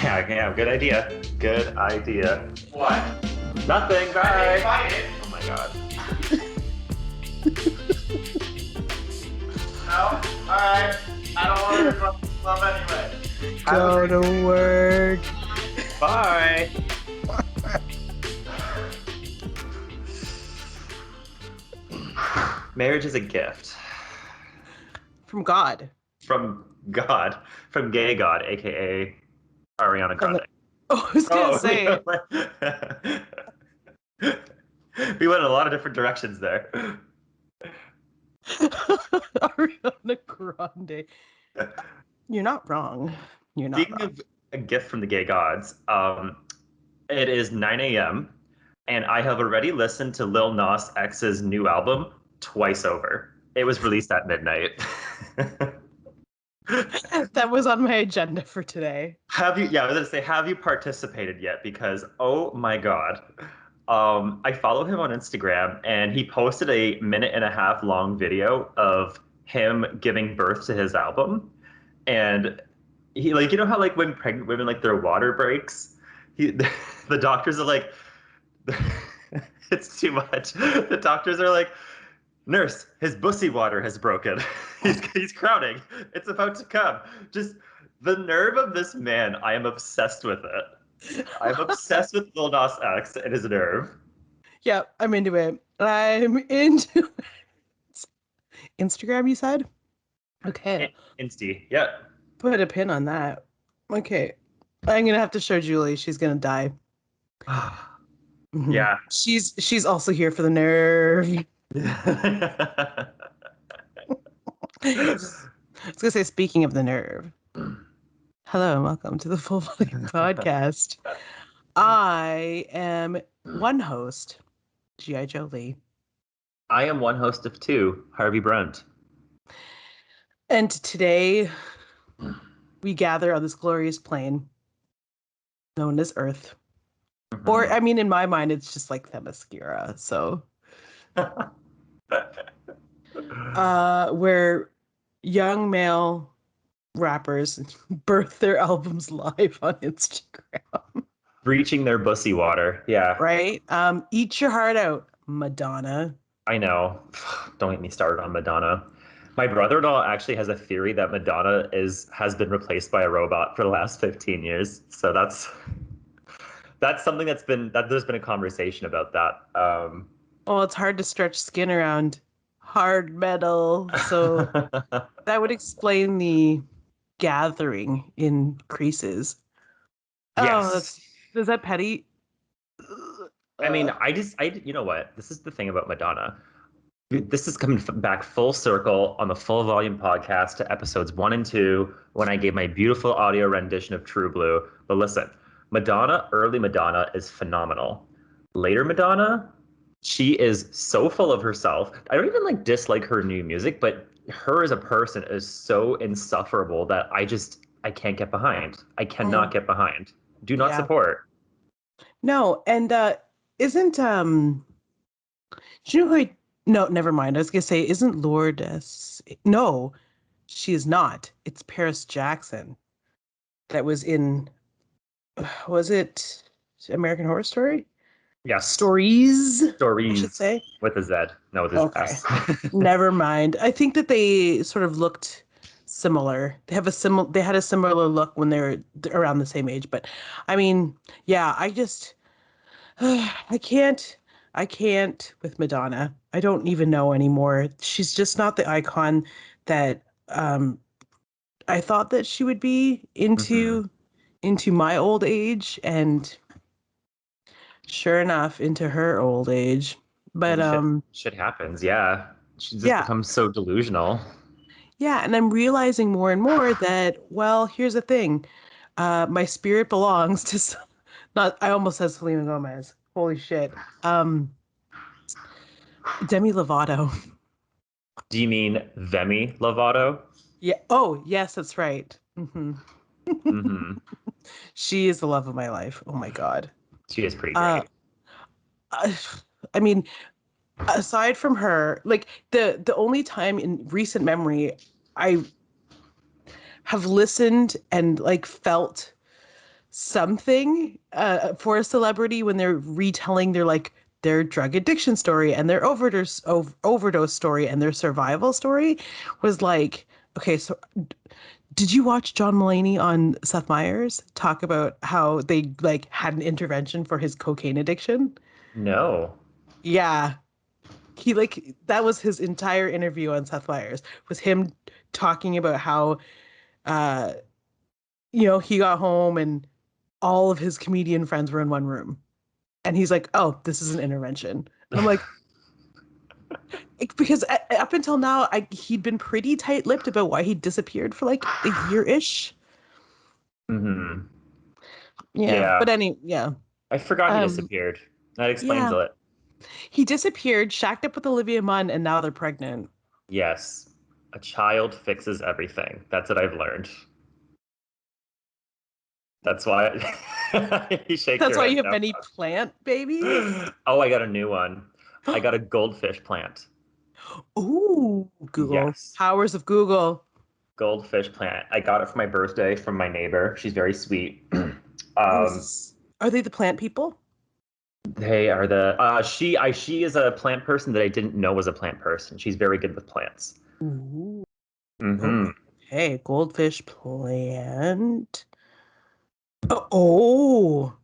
Yeah, good idea. Good idea. What? Nothing, bye. I didn't find it. Oh my god. No? Alright. I don't want to interrupt love anyway. Go to work. Bye. Marriage is a gift. From God. From God. From gay God, aka Ariana Grande. Oh, I was going to say. We went in a lot of different directions there. Ariana Grande. You're not wrong. You're not Speaking wrong. of a gift from the gay gods, it is 9 a.m. and I have already listened to Lil Nas X's new album twice over. It was released at midnight. That was on my agenda for today. Have you? Yeah, I was gonna say, have you participated yet? Because oh my god, I follow him on Instagram, and he posted a 1.5 minute long video of him giving birth to his album, and he like, you know how like when pregnant women like their water breaks, the doctors are like, it's too much. The doctors are like, nurse, his bussy water has broken. He's crowding. It's about to come. Just the nerve of this man. I am obsessed with it. I'm obsessed with Lil Nas X and his nerve. Yeah, I'm into it. I'm into it. Instagram, you said? Okay. Insty. Yeah. Put a pin on that. Okay. I'm going to have to show Julie. She's going to die. Mhm. Yeah. She's also here for the nerve. I was gonna say, speaking of the nerve, hello and welcome to the Full Body Podcast. I am one host, G.I. Jolie. I am one host of two, Harvey Brent. And today we gather on this glorious plane known as Earth. Mhm. Or, I mean, in my mind, it's just like Themyscira. So, where young male rappers birth their albums live on Instagram. Reaching their bussy water. Yeah. Right? Eat your heart out, Madonna. I know. Don't get me started on Madonna. My brother-in-law actually has a theory that Madonna has been replaced by a robot for the last 15 years. So that's something that there's been a conversation about that. Well, it's hard to stretch skin around hard metal, so that would explain the gathering in creases. Yes. Oh, is that petty? I mean, you know what? This is the thing about Madonna. This is coming back full circle on the Full Volume podcast to episodes 1 and 2 when I gave my beautiful audio rendition of True Blue. But listen, early Madonna is phenomenal. Later Madonna, she is so full of herself. I don't even dislike her new music, but her as a person is so insufferable that I can't get behind. I cannot get behind. Do not support. No, and isn't do you know who no, never mind. I was gonna say, isn't Lourdes? No, she is not. It's Paris Jackson that was in, was it American Horror Story? Yes. Stories, I should say. With a Z. No, with a S. Never mind. I think that they sort of looked similar. They had a similar look when they were around the same age. But I mean, yeah, I can't with Madonna. I don't even know anymore. She's just not the icon that I thought that she would be into my old age, and sure enough, into her old age. But shit happens. Yeah, she just becomes so delusional. Yeah, and I'm realizing more and more that, well, here's the thing. My spirit belongs to I almost said Selena Gomez. Holy shit. Demi Lovato. Do you mean Demi Lovato? Yeah. Oh, yes, that's right. She is the love of my life. Oh my God. She is pretty great. I mean, aside from her, the only time in recent memory I have listened and felt something for a celebrity when they're retelling their drug addiction story and their overdose story and their survival story was like, okay, so did you watch John Mulaney on Seth Meyers talk about how they like had an intervention for his cocaine addiction? No. Yeah. He like that was his entire interview on Seth Meyers was him talking about how uh he got home and all of his comedian friends were in one room. And he's like, "Oh, this is an intervention." And I'm like, because up until now, he'd been pretty tight-lipped about why he disappeared for like a year-ish. Mm-hmm. Yeah, Yeah. but yeah. I forgot he Um, disappeared. That explains yeah, it. he disappeared, shacked up with Olivia Munn, and now they're pregnant. Yes. A child fixes everything. That's what I've learned. That's why you shake That's your why head you have no. many plant babies. Oh, I got a new one. I got a goldfish plant. Ooh, Google. Yes. Powers of Google. Goldfish plant. I got it for my birthday from my neighbor. She's very sweet. Oh, um, are they the plant people? they are the she is a plant person that I didn't know was a plant person. She's very good with plants. Ooh. Mm-hmm. Okay, goldfish plant. Oh,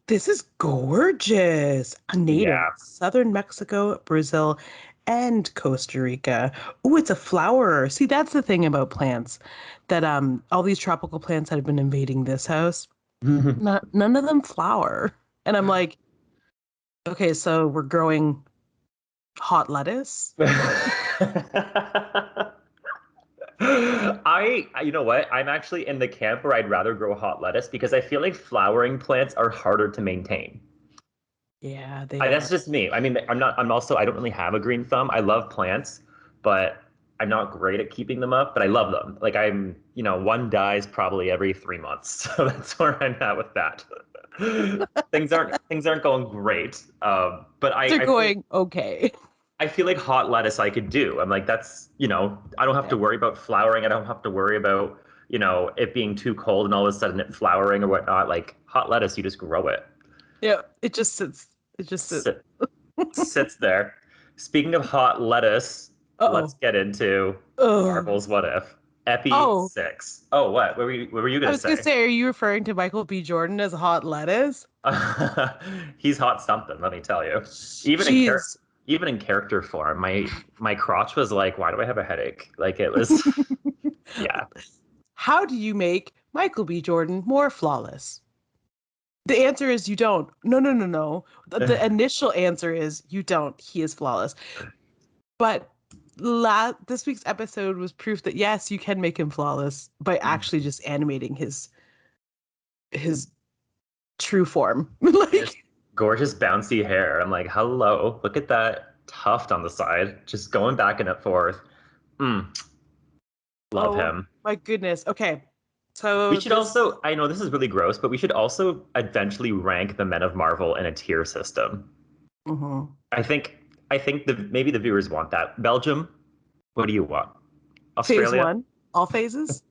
this is gorgeous. A native Yeah. of southern Mexico, Brazil, and Costa Rica. Oh, it's a flower. See, that's the thing about plants, that all these tropical plants that have been invading this house, none of them flower. And I'm like, okay, so we're growing hot lettuce. You know what? I'm actually in the camp where I'd rather grow hot lettuce because I feel like flowering plants are harder to maintain. Yeah, they That's are. just me. I mean, I don't really have a green thumb. I love plants, but I'm not great at keeping them up, but I love them. Like one dies probably every 3 months. So that's where I'm at with that. Things aren't going great. But They're I feel going okay. I feel like hot lettuce I could do. I'm like, I don't have Yeah. to worry about flowering. I don't have to worry about, it being too cold and all of a sudden it flowering or whatnot. Like hot lettuce, you just grow it. Yeah, it just sits. It just sits. Sit, sits there. Speaking of hot lettuce, let's Uh-oh. get into Oh. Marvel's What If. Epi Oh, 6. Oh, what? What were you I gonna was gonna say? say, are you referring to Michael B. Jordan as hot lettuce? He's hot something, let me tell you. Even in character Jeez. even in character form, my crotch was like, why do I have a headache? Like it was yeah. How do you make Michael B. Jordan more flawless? The answer is you don't. No, no, no, no. The initial answer is you don't. He is flawless. But this week's episode was proof that yes, you can make him flawless by actually just animating his true form. His Like, gorgeous bouncy hair. I'm like, hello, look at that tuft on the side, just going back and forth. Mm, love oh him. my goodness. Okay. We So should this also, I know this is really gross, but we should also eventually rank the Men of Marvel in a tier system. mhm. I think maybe the viewers want that. Belgium, what do you want? Phase Australia? one, all phases.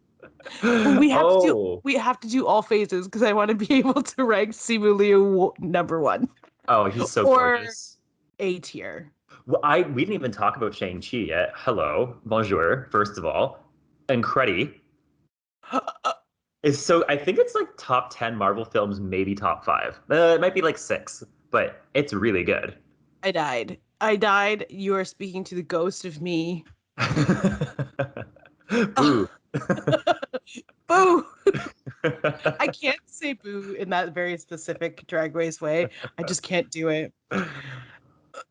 Oh, We have to do all phases because I want to be able to rank Simu Liu number one oh, he's so or gorgeous. A tier. Well, we didn't even talk about Shang-Chi yet. Hello, bonjour, first of all. And Creddy is so, I think it's like top 10 Marvel films, maybe top five. It might be like six, but it's really good. I died. I died. You are speaking to the ghost of me. Boo. Boo! I can't say boo in that very specific Drag Race way. I just can't do it.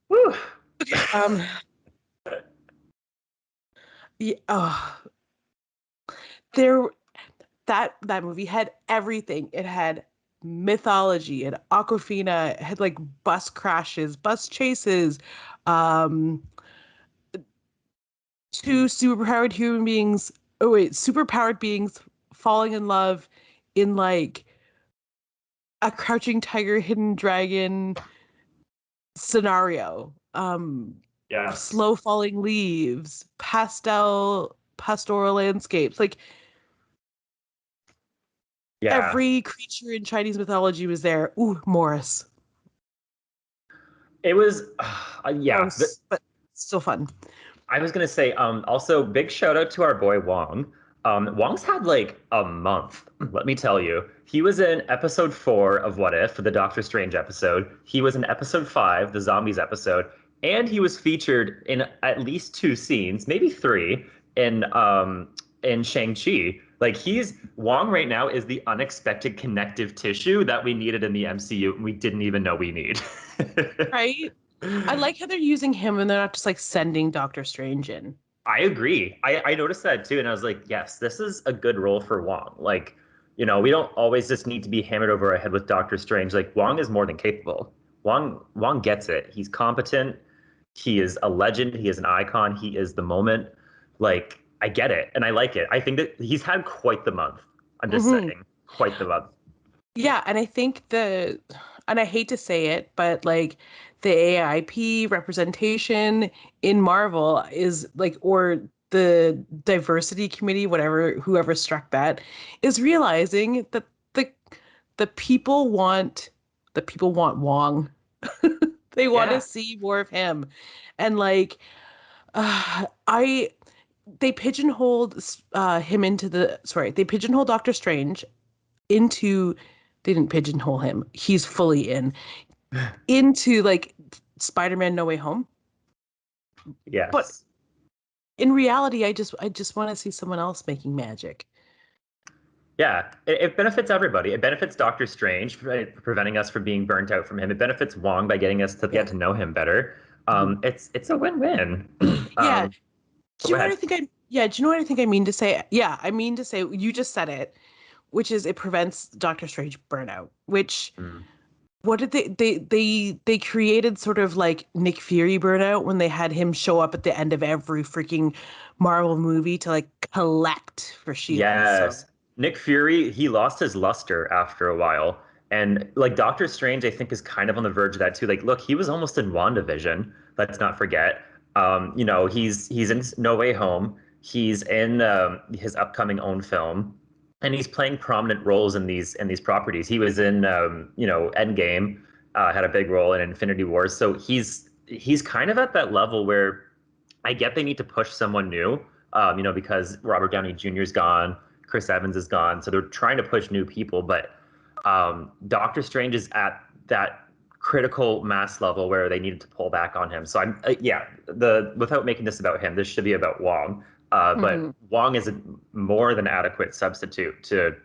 Woo. Um, yeah, there that movie had everything. It had mythology, it had Aquafina, it had like bus crashes, bus chases, um, two superpowered human beings. Oh wait, superpowered beings falling in love in like a crouching tiger, hidden dragon scenario. Yes. Slow falling leaves, pastoral landscapes. Like Yeah. Every creature in Chinese mythology was there. Ooh, Morris. It was, yeah. Gross, but still fun. I was gonna say, also big shout out to our boy Wong. Wong's had like a month. Let me tell you, he was in episode 4 of What If, the Doctor Strange episode. He was in episode 5, the Zombies episode, and he was featured in at least 2 scenes, maybe 3, in Shang-Chi. Like he's Wong right now is the unexpected connective tissue that we needed in the MCU, and we didn't even know we need. Right? I like how they're using him and they're not just like sending Doctor Strange in. I agree. I noticed that too, and I was like, yes, this is a good role for Wong. Like, we don't always just need to be hammered over our head with Doctor Strange. Like, Wong is more than capable. Wong gets it. He's competent. He is a legend. He is an icon. He is the moment. Like, I get it, and I like it. I think that he's had quite the month. I'm just saying, quite the month. Yeah, and I think and I hate to say it, but like the AIP representation in Marvel is like, or the diversity committee, whoever struck that, is realizing that the people want Wong. They want to Yeah. see more of him, and like, I they pigeonholed him into they pigeonholed Doctor Strange into they didn't pigeonhole him. He's fully into like Spider-Man No Way Home. But Yes. in reality, I just want to see someone else making magic. Yeah, it benefits everybody. It benefits Doctor Strange for preventing us from being burnt out from him. It benefits Wong by getting us to Yeah. get to know him better. Mhm. It's a win-win. Yeah. Do Go you know what ahead. I think do you know what I think I mean to say? Yeah, I mean to say you just said it, which is it prevents Doctor Strange burnout, which Mm. what did they created sort of like Nick Fury burnout when they had him show up at the end of every freaking Marvel movie to like collect for Shield. So Yes. Nick Fury, he lost his luster after a while. And like Doctor Strange, I think is kind of on the verge of that too. Like, look, he was almost in WandaVision. Let's not forget. He's in No Way Home. He's in his upcoming own film, and he's playing prominent roles in these properties. He was in Endgame, had a big role in Infinity Wars. So he's kind of at that level where I get they need to push someone new, because Robert Downey Jr. is gone, Chris Evans is gone, so they're trying to push new people. But Doctor Strange is at that critical mass level where they needed to pull back on him. So yeah, the without making this about him, this should be about Wong. But mhm. Wong is a more than adequate substitute to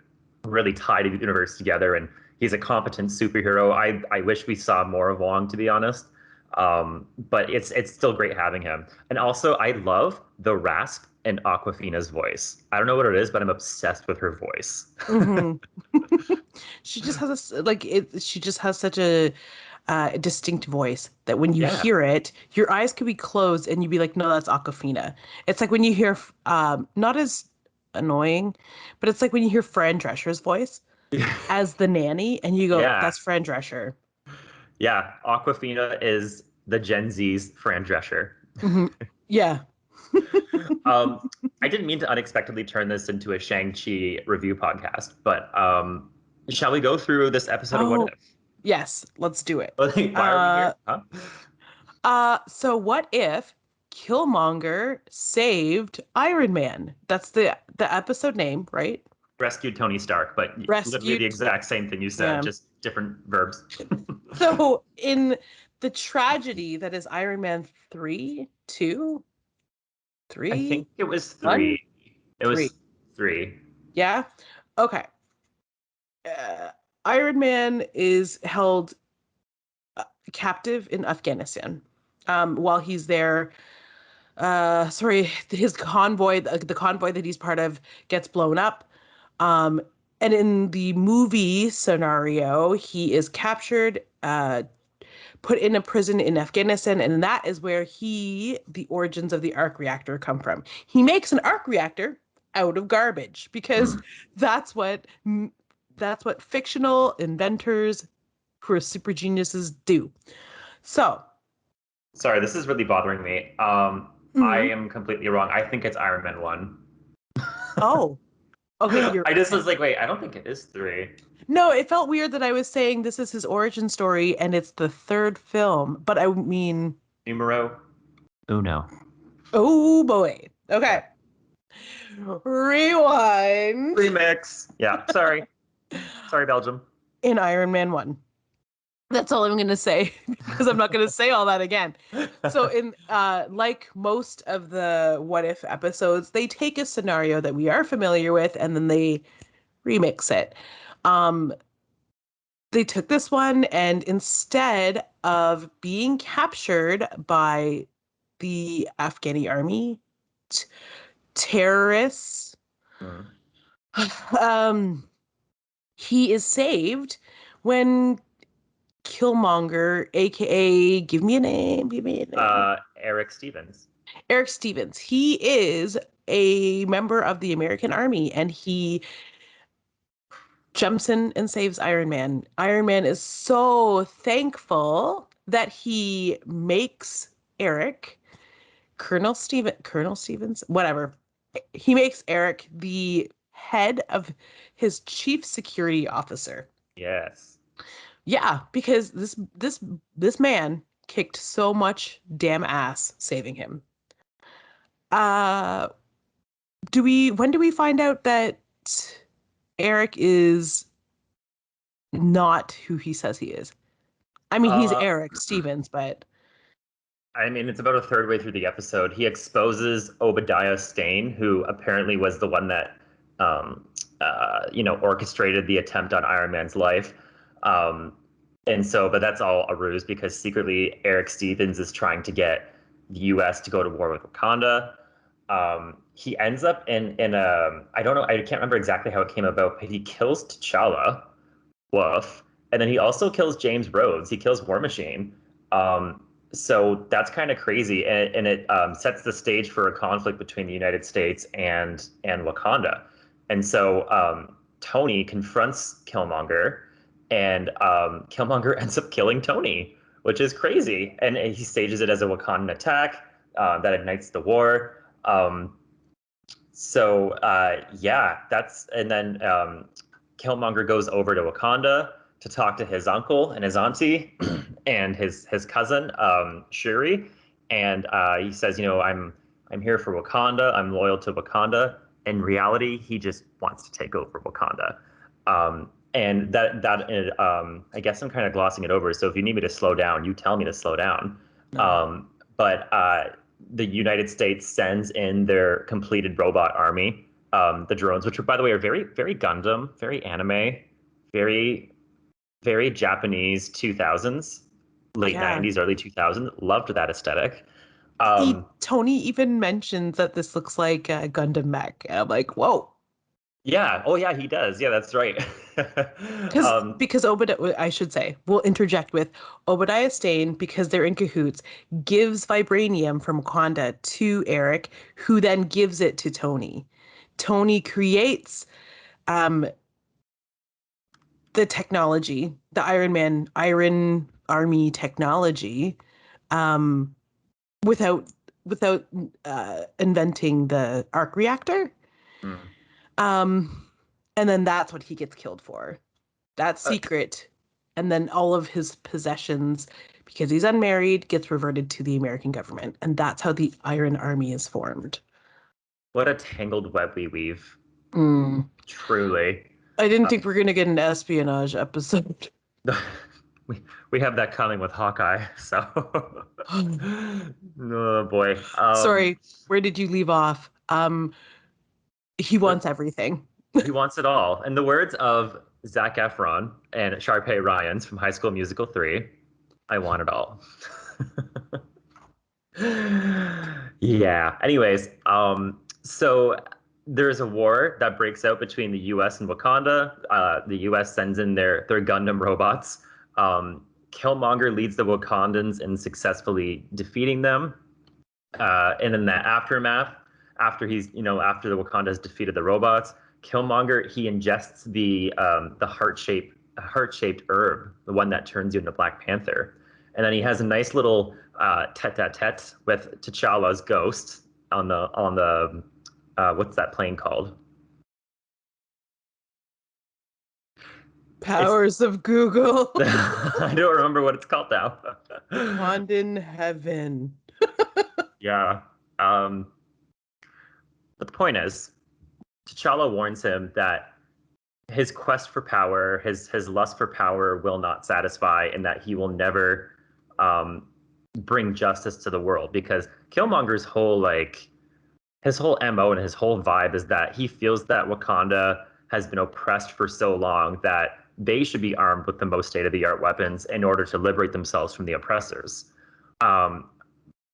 really tie the universe together, and he's a competent superhero. I wish we saw more of Wong, to be honest. But it's still great having him. And also, I love the rasp in Aquafina's voice. I don't know what it is, but I'm obsessed with her voice. Hmm. She just has she just has such a distinct voice that when you Yeah. hear it, your eyes could be closed and you'd be like, no, that's Aquafina. It's like when you hear, not as annoying, but it's like when you hear Fran Drescher's voice as the nanny and you go, Yeah. that's Fran Drescher. Yeah. Aquafina is the Gen Z's Fran Drescher. Hmm. Yeah. Um, I didn't mean to unexpectedly turn this into a Shang-Chi review podcast, but shall we go through this episode of What Oh, If? yes, let's do it. Like, why are we Uh, here? Huh? so what if Killmonger saved Iron Man? That's the episode name, right? Rescued Tony Stark, but literally the Rescued. exact same thing you said, Yeah. just different verbs. So in the tragedy that is Iron Man 3, 2, I 3, think it was 1, 3. It 3. was 3. Yeah. Okay. Iron Man is held captive in Afghanistan. While he's there, his convoy, the convoy that he's part of, gets blown up. Um, and in the movie scenario, he is captured, put in a prison in Afghanistan, and that is where the origins of the arc reactor come from. He makes an arc reactor out of garbage because that's what that's what fictional inventors who are super geniuses do. So, Sorry, this is really bothering me. I mhm. am completely wrong. I think it's Iron Man 1. Oh, Okay, you're I just right. was like, wait, I don't think it is 3. No, it felt weird that I was saying this is his origin story and it's the third film, but I mean, Numero uno. oh boy. Yeah. Okay. Rewind. Remix. Yeah, sorry. Sorry, Belgium. In Iron Man 1. That's all I'm going to say because I'm not going to say all that again. So in like most of the What If episodes, they take a scenario that we are familiar with and then they remix it. Um they took this one and instead of being captured by the Afghani army terrorists, Mm. um he is saved when Killmonger, aka give me a name. Eric Stevens. Eric Stevens. He is a member of the American Army and he jumps in and saves Iron Man. Iron Man is so thankful that he makes Eric Colonel Stevens, whatever. He makes Eric the head of his chief security officer. Yes. Yeah, because this man kicked so much damn ass saving him. Uh when do we find out that Eric is not who he says he is? I mean, he's Uh, Eric Stevens, but I mean, it's about a third way through the episode. He exposes Obadiah Stane, who apparently was the one that, orchestrated the attempt on Iron Man's life. Um, but that's all a ruse because secretly Eric Stevens is trying to get the U.S. to go to war with Wakanda. He ends up in a, I don't know, I can't remember exactly how it came about, but he kills T'Challa, woof, and then he also kills James Rhodes. He kills War Machine. Um, so that's kind of crazy, and it sets the stage for a conflict between the United States and Wakanda. And so Tony confronts Killmonger, and Killmonger ends up killing Tony, which is crazy. And he stages it as a Wakandan attack that ignites the war. Yeah, that's and then Killmonger goes over to Wakanda to talk to his uncle and his auntie and his cousin Shuri, and he says, I'm here for Wakanda. I'm loyal to Wakanda. In reality, he just wants to take over Wakanda. And I guess I'm kind of glossing it over. So if you need me to slow down, you tell me to slow down. no. But the United States sends in their completed robot army, the drones, which, by the way, are very, very Gundam, very anime, very, very Japanese 2000s, late Yeah. 90s, early 2000s. Loved that aesthetic. Um, Tony even mentions that this looks like a Gundam mech. And I'm like, whoa. yeah. Oh, yeah, he does. Yeah, that's right. Because Obadiah, I should say, we'll interject with Obadiah Stane, because they're in cahoots, gives vibranium from Wakanda to Eric, who then gives it to Tony. Tony creates um, the technology, the Iron Army technology, um, without inventing the arc reactor. hmm. Um, and then that's what he gets killed for. That secret, and then all of his possessions, because he's unmarried, gets reverted to the American government, and that's how the Iron Army is formed. What a tangled web we weave. Mm. Truly. I didn't think we are gonna get an espionage episode. we have that coming with Hawkeye, so oh boy. Sorry, where did you leave off? He wants everything. He wants it all. In the words of Zac Efron and Sharpay Ryans from High School Musical 3, I want it all. Yeah. Anyways, so there's a war that breaks out between the U.S. and Wakanda. The U.S. sends in their Gundam robots. Killmonger leads the Wakandans in successfully defeating them. And in the aftermath, after after the Wakanda's defeated the robots, Killmonger, he ingests the heart-shaped herb, the one that turns you into Black Panther, and then he has a nice little tete-a-tete with T'Challa's ghost on the what's that plane called? Powers of Google. I don't remember what it's called now. Wakandan heaven. Yeah. But the point is, T'Challa warns him that his quest for power, his lust for power, will not satisfy, and that he will never um, bring justice to the world. Because Killmonger's whole his whole MO and his whole vibe is that he feels that Wakanda has been oppressed for so long that they should be armed with the most state-of-the-art weapons in order to liberate themselves from the oppressors. Um,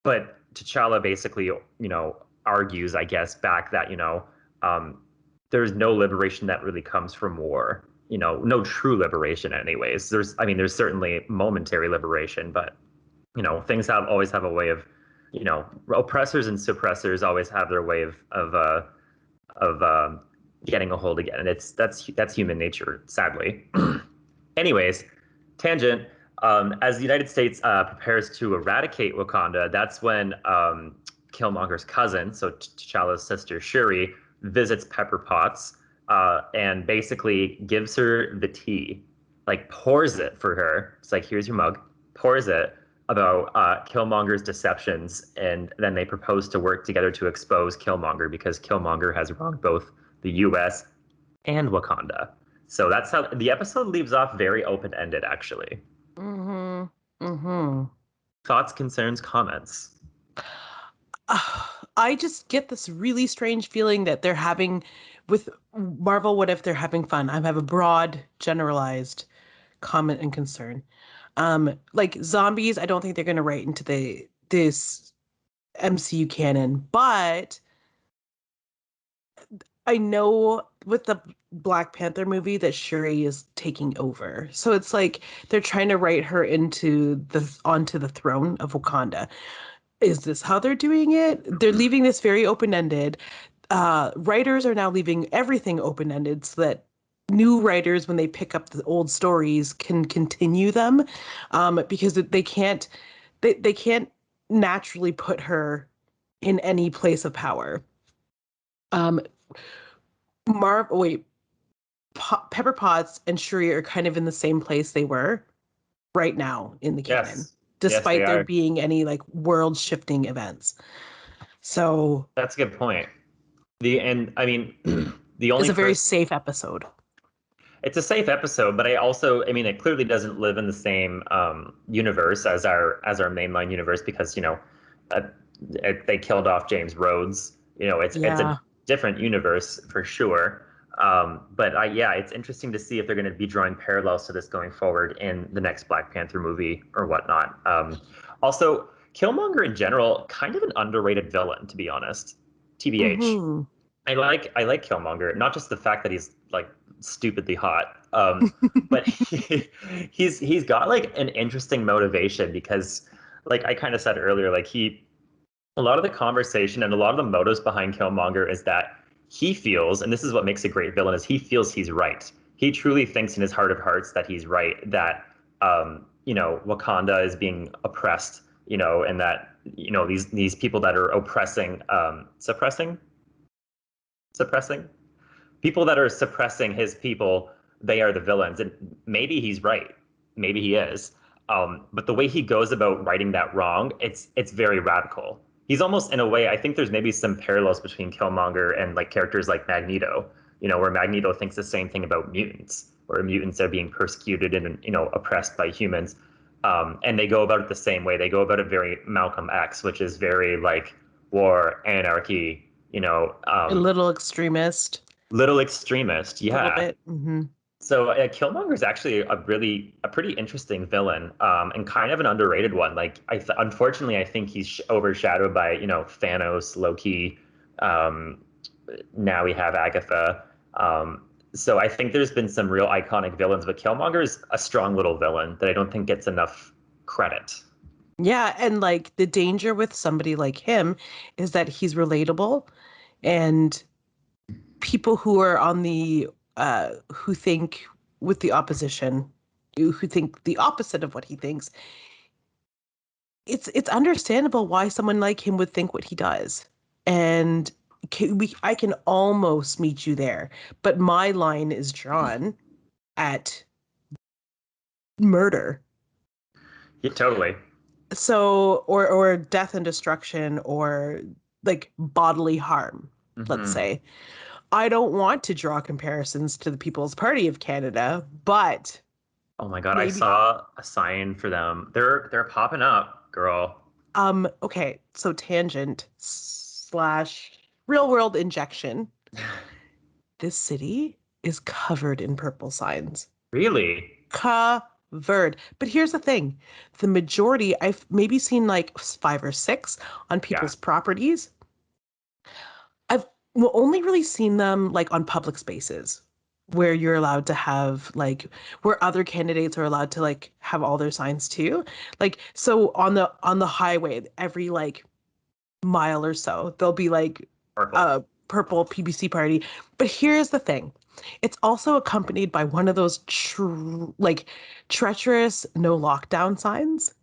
but T'Challa basically, argues, I guess, back that, um, there's no liberation that really comes from war. No true liberation, anyways. There's certainly momentary liberation, but things always have a way of, oppressors and suppressors always have their way of getting a hold again, and that's human nature, sadly. Anyways, tangent. As the United States prepares to eradicate Wakanda, that's when Killmonger's cousin, so T'Challa's sister Shuri, visits Pepper Potts and basically gives her the tea, like pours it for her. It's like, here's your mug, pours it about Killmonger's deceptions, and then they propose to work together to expose Killmonger because Killmonger has wronged both the U.S. and Wakanda. So that's how the episode leaves off, very open-ended, actually. Thoughts, concerns, comments? I just get this really strange feeling that they're having with Marvel. What if they're having fun? I have a broad, generalized comment and concern. Like zombies, I don't think they're going to write into this MCU canon, but I know with the Black Panther movie that Shuri is taking over. So it's like they're trying to write her onto the throne of Wakanda. Is this how they're doing it? They're leaving this very open-ended. Writers are now leaving everything open-ended so that new writers, when they pick up the old stories, can continue them, because they can't naturally put her in any place of power. Pepper Potts and Shuri are kind of in the same place they were right now in the canon, despite there being any like world shifting events. So that's a good point. The only it's a very safe episode. It's a safe episode, but it clearly doesn't live in the same universe as our mainline universe because they killed off James Rhodes. It's a different universe for sure. But it's interesting to see if they're going to be drawing parallels to this going forward in the next Black Panther movie or whatnot. Also, Killmonger in general, kind of an underrated villain, to be honest. TBH. Mm-hmm. I like Killmonger, not just the fact that he's like stupidly hot, but he's got like an interesting motivation because, like I kind of said earlier, like a lot of the conversation and a lot of the motives behind Killmonger is that he feels, and this is what makes a great villain, is he feels he's right. He truly thinks in his heart of hearts that he's right, that Wakanda is being oppressed, and that these people that are oppressing, suppressing people that are suppressing his people, they are the villains. And maybe he's right, maybe he is, but the way he goes about righting that wrong, it's very radical. He's almost, in a way, I think there's maybe some parallels between Killmonger and like characters like Magneto, where Magneto thinks the same thing about mutants, where mutants are being persecuted and oppressed by humans, and they go about it the same way. They go about it very Malcolm X, which is very like war, anarchy, a little extremist. Little extremist, yeah. A little bit. Mm-hmm. So Killmonger is actually a pretty interesting villain, and kind of an underrated one. Like unfortunately, I think he's overshadowed by Thanos, Loki. Now we have Agatha. So I think there's been some real iconic villains, but Killmonger is a strong little villain that I don't think gets enough credit. Yeah, and like the danger with somebody like him is that he's relatable, and people who are on the who think with the opposition, who think the opposite of what he thinks, it's understandable why someone like him would think what he does. And I can almost meet you there, but my line is drawn at murder. Yeah, totally. So, or death and destruction, or like bodily harm, let's Hmm. say. I don't want to draw comparisons to the People's Party of Canada, but Oh my God, I maybe saw a sign for them. They're popping up, girl. okay, so tangent slash real world injection. This city is covered in purple signs. Really? Covered. But here's the thing. The majority, I've maybe seen like 5 or 6 on Yeah. people's properties. I've only really seen them like on public spaces where you're allowed to have like where other candidates are allowed to like have all their signs too. Like so on the highway, every like mile or so, there'll be like Purple. a purple PBC party. But here's the thing. It's also accompanied by one of those like treacherous no lockdown signs.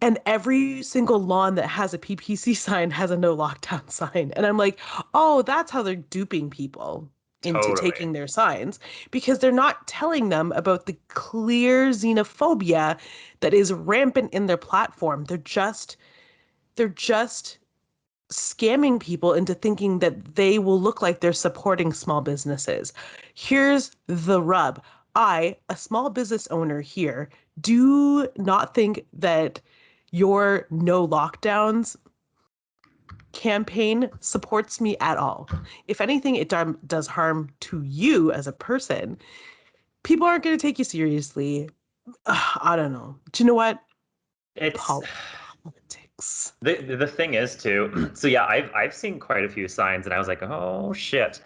And every single lawn that has a PPC sign has a no lockdown sign. And I'm like, oh, that's how they're duping people into Totally. taking their signs because they're not telling them about the clear xenophobia that is rampant in their platform. They're just scamming people into thinking that they will look like they're supporting small businesses. Here's the rub. I, a small business owner here, do not think that your no lockdowns campaign supports me at all. If anything, it does harm to you as a person. People aren't going to take you seriously. I don't know. Do you know what? It's Politics. the thing is too. So yeah, I've seen quite a few signs, and I was like, oh shit.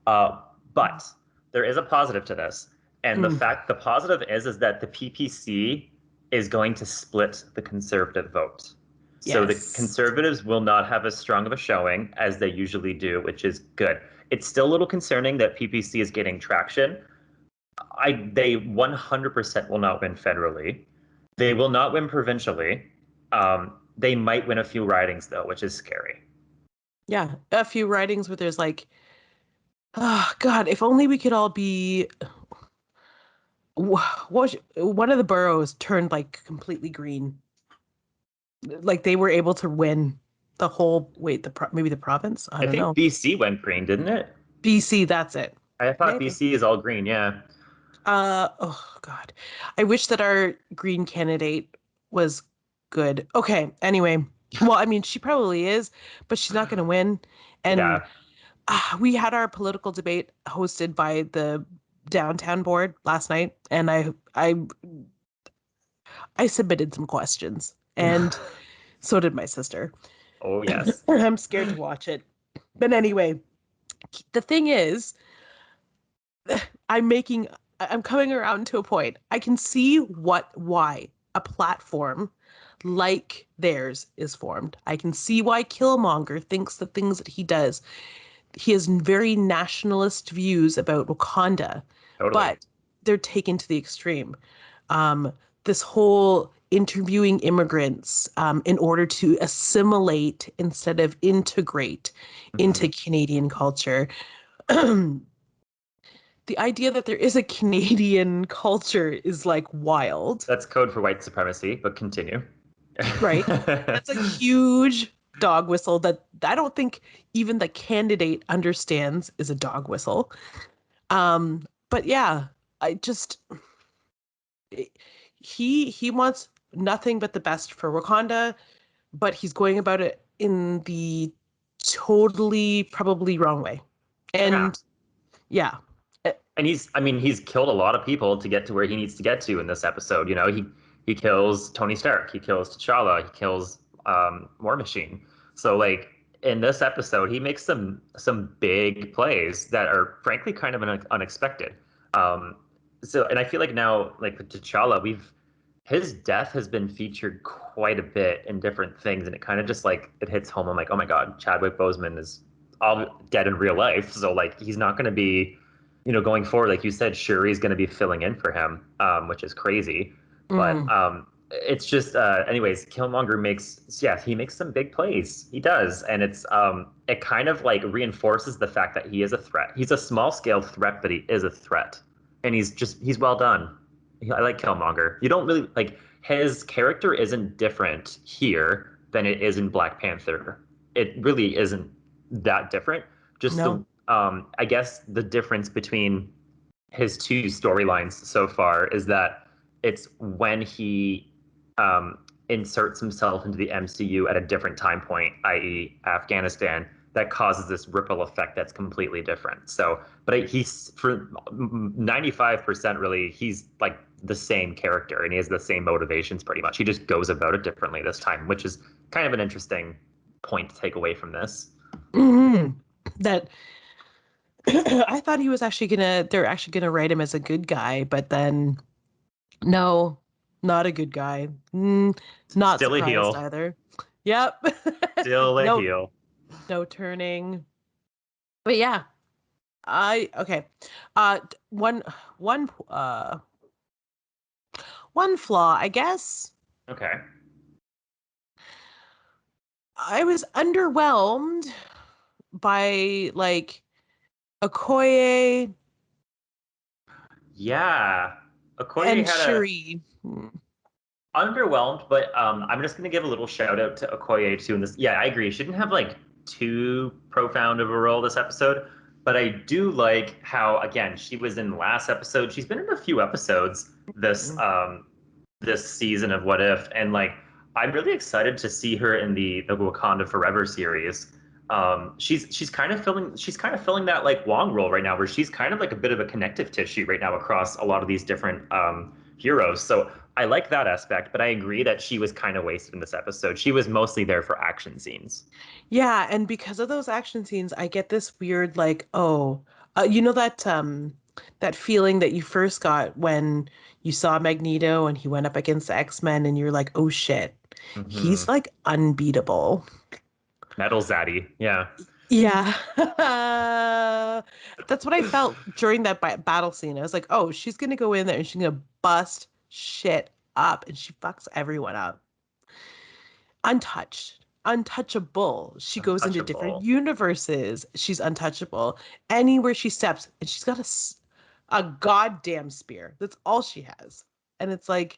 Uh, but there is a positive to this, and Mm, the positive is that the PPC is going to split the conservative vote. So the yes. conservatives will not have as strong of a showing as they usually do, which is good. It's still a little concerning that PPC is getting traction. They 100% will not win federally. They will not win provincially. They might win a few ridings though, which is scary. Yeah. A few writings where there's like, oh God, if only we could all be one of the boroughs turned like completely green. Like they were able to win the whole maybe the province. I I don't think know. BC went green, didn't it? BC, that's it. I thought Maybe. BC is all green, yeah. Oh God. I wish that our green candidate was good. Okay, anyway. Well, I mean, she probably is, but she's not going to win. And Yeah. we had our political debate hosted by the downtown board last night, and I submitted some questions, and so did my sister. Oh yes. I'm scared to watch it. But anyway, the thing is, I'm making I'm coming around to a point. I can see why a platform like theirs is formed. I can see why Killmonger thinks the things that he does. He has very nationalist views about Wakanda, Totally. but they're taken to the extreme. Um, this whole interviewing immigrants in order to assimilate instead of integrate Hmm. into Canadian culture. The idea that there is a Canadian culture is like wild, That's code for white supremacy, but continue. right? That's a huge dog whistle that I don't think even the candidate understands is a dog whistle. But yeah, I just he wants nothing but the best for Wakanda, but he's going about it in the totally probably wrong way. Yeah. And yeah, And I mean, he's killed a lot of people to get to where he needs to get to in this episode. You know, he kills Tony Stark, he kills T'Challa, he kills War Machine. So like in this episode, he makes some big plays that are frankly kind of unexpected. Um, so and I feel like now, like with T'Challa, we've his death has been featured quite a bit in different things, and it kind of just like it hits home. I'm like, oh my God, Chadwick Boseman is all dead in real life, so like he's not going to be, going forward, like you said, Shuri's going to be filling in for him, which is crazy. But mm, it's just, anyways, Killmonger he makes some big plays. He does, and it kind of like reinforces the fact that he is a threat. He's a small scale threat, but he is a threat, and he's well done. I like Killmonger. You don't really like his character isn't different here than it is in Black Panther. It really isn't that different. Just the No. I guess the difference between his two storylines so far is that it's when he inserts himself into the MCU at a different time point, i.e., Afghanistan, that causes this ripple effect that's completely different. So, but he's for 95% really, he's like the same character and he has the same motivations pretty much. He just goes about it differently this time, which is kind of an interesting point to take away from this. Mhm. That I thought he was actually they're actually gonna write him as a good guy, but then no, not a good guy. Not Still a surprised heel. either. Yep. Still a No, heel. no turning. But yeah, okay. One one one flaw, I guess. Okay. I was underwhelmed by like Okoye Yeah. Okoye and had a Shuri. underwhelmed, but I'm just gonna give a little shout out to Okoye too in this. Yeah, I agree. She didn't have like too profound of a role this episode, but I do like how again she was in last episode. She's been in a few episodes this season of What If, and like I'm really excited to see her in the Wakanda Forever series. She's kind of filling that like Wong role right now, where she's kind of like a bit of a connective tissue right now across a lot of these different heroes. So I like that aspect, but I agree that she was kind of wasted in this episode. She was mostly there for action scenes. Yeah, and because of those action scenes, I get this weird like, oh, you know that feeling that you first got when you saw Magneto and he went up against the X-Men and you're like, oh shit, Hmm. he's like unbeatable. Metal Zaddy, yeah. Yeah. That's what I felt during that battle scene. I was like, oh, she's gonna go in there and she's gonna bust shit up, and she fucks everyone up. Untouched, untouchable. She goes into different Untouchable. universes. She's untouchable. Anywhere she steps, and she's got a goddamn spear. That's all she has. And it's like,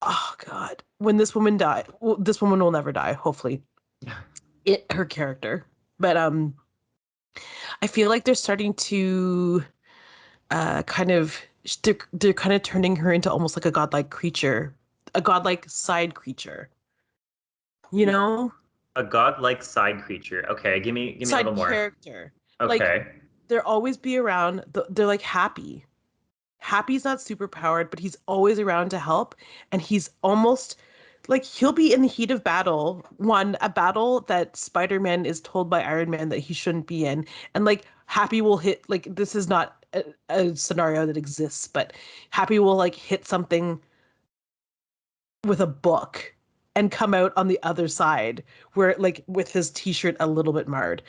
oh God, when this woman die, well, this woman will never die, hopefully. Her character. But I feel like they're starting to kind of they're kind of turning her into almost like a godlike creature, a godlike side creature. You know? A godlike side creature. Okay, give me a little Side more. character. Like Okay. they're always be around. They're like Happy. Happy's not super powered, but he's always around to help, and he's almost like he'll be in the heat of battle, a battle that Spider-Man is told by Iron Man that he shouldn't be in, and like Happy will hit like this is not a scenario that exists, but Happy will like hit something with a book and come out on the other side where like with his t-shirt a little bit marred.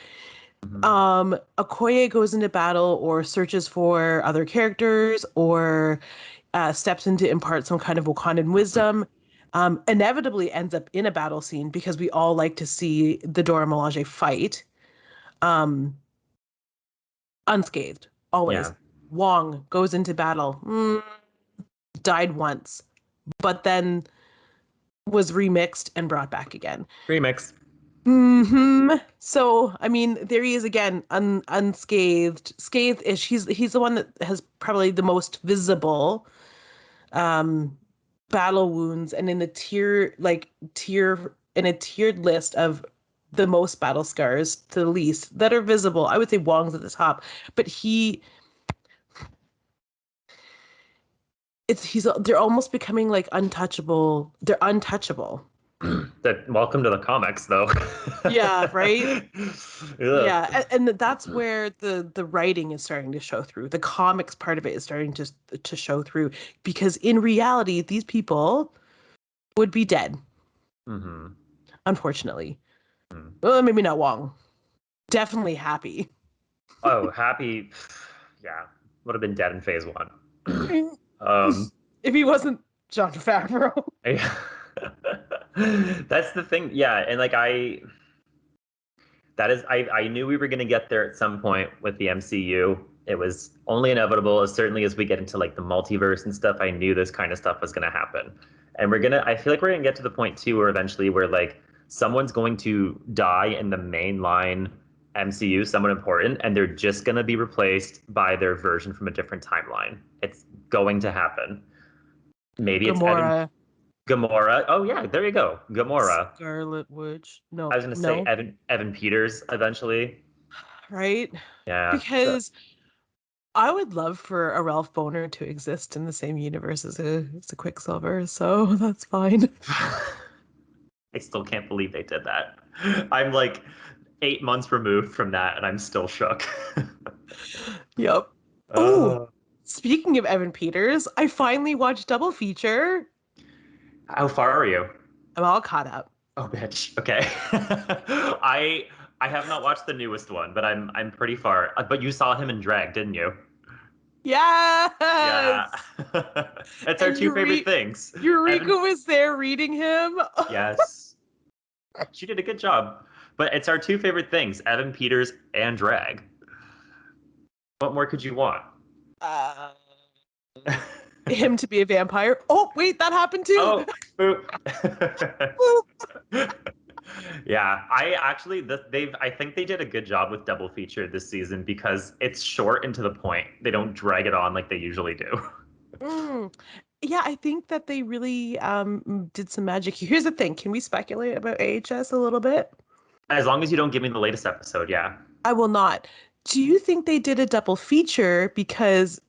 Mhm. Okoye goes into battle or searches for other characters or steps in to impart some kind of Wakandan wisdom. Inevitably ends up in a battle scene because we all like to see the Dora Milaje fight. Um, Unscathed, always. Yeah. Wong goes into battle, died once, but then was remixed and brought back again. Remix. So, I mean, there he is again, unscathed. Scathed is he's the one that has probably the most visible um battle wounds, and in the tier in a tiered list of the most battle scars to the least that are visible. I would say Wong's at the top, but they're almost becoming like untouchable. They're untouchable. That welcome to the comics though. Yeah, right? Ugh. Yeah, and that's where the writing is starting to show through. The comics part of it is starting to show through because in reality, these people would be dead, Hmm. unfortunately. Well, maybe not Wong. Definitely Happy. Oh, Happy. Yeah, would have been dead in phase one. um, If he wasn't John Favreau. yeah. That's the thing. Yeah, and like That is, I knew we were going to get there at some point with the MCU. It was only inevitable, as certainly as we get into like the multiverse and stuff. I knew this kind of stuff was going to happen, and I feel like we're going to get to the point too, where eventually where like someone's going to die in the mainline MCU, someone important, and they're just going to be replaced by their version from a different timeline. It's going to happen. Maybe it's Gamora, Gamora. Oh yeah, there you go, Gamora. Scarlet Witch. I No, was going to say no, Evan Peters eventually. right? Yeah. So Because I would love for a Ralph Boner to exist in the same universe as a Quicksilver, so that's fine. I still can't believe they did that. I'm like 8 months removed from that, and I'm still shook. Yep. Oh, uh, speaking of Evan Peters, I finally watched Double Feature. how far are you? I'm all caught up. Oh, bitch. Okay. I have not watched the newest one, but I'm pretty far. But you saw him in drag, didn't you? Yes! Yeah. It's our And two favorite things. Eureka Evan, was there reading him. yes. She did a good job. But it's our two favorite things, Evan Peters and drag. What more could you want? Uh, him to be a vampire. Oh, wait, that happened too. Oh, boop. Yeah, I actually I think they did a good job with double feature this season because it's short and to the point. They don't drag it on like they usually do. Mm. Yeah, I think that they really did some magic. Here's the thing. Can we speculate about AHS a little bit? As long as you don't give me the latest episode, yeah. I will not. Do you think they did a double feature because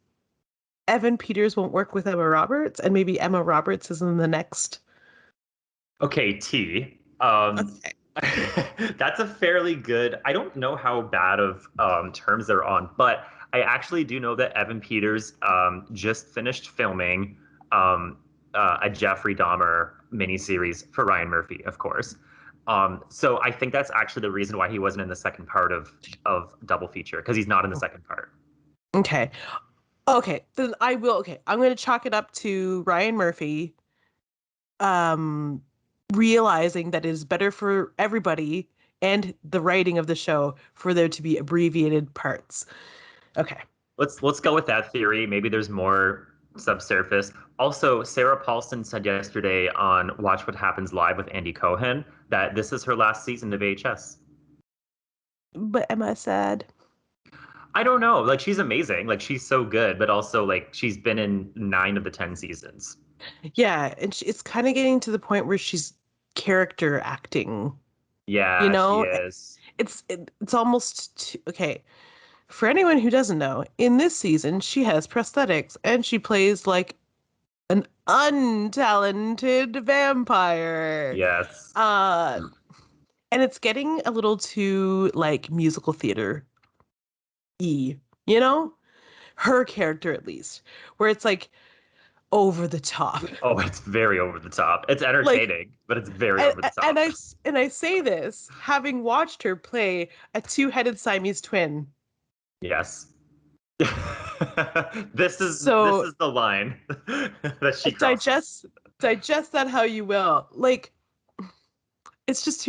Evan Peters won't work with Emma Roberts and maybe Emma Roberts is in the next? Okay, T. Okay. That's a fairly good. I don't know how bad of terms they're on, but I actually do know that Evan Peters just finished filming a Jeffrey Dahmer miniseries for Ryan Murphy, of course. So I think that's actually the reason why he wasn't in the second part of Double Feature because he's not in the second part. Okay. Okay. Then I will. Okay. I'm going to chalk it up to Ryan Murphy um realizing that it is better for everybody and the writing of the show for there to be abbreviated parts. Okay. Let's go with that theory. Maybe there's more subsurface. Also, Sarah Paulson said yesterday on Watch What Happens Live with Andy Cohen that this is her last season of VHS. But am I sad? I don't know. Like she's amazing. Like she's so good, but also like she's been in 9 of the 10 seasons. Yeah, and it's kind of getting to the point where she's character acting. You Yeah, she know, is. it's almost okay. For anyone who doesn't know, in this season she has prosthetics and she plays like an untalented vampire. Yes. Uh, and it's getting a little too like musical theater y, you know? Her character at least, where it's like over the top. Oh, it's very over the top. It's Like entertaining, but it's very and, over the and top. I say this having watched her play a two-headed Siamese twin. Yes. This So is the line that she crosses. digest that how you will. Like it's just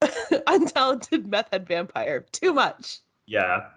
untalented meth head vampire. Too much. Yeah.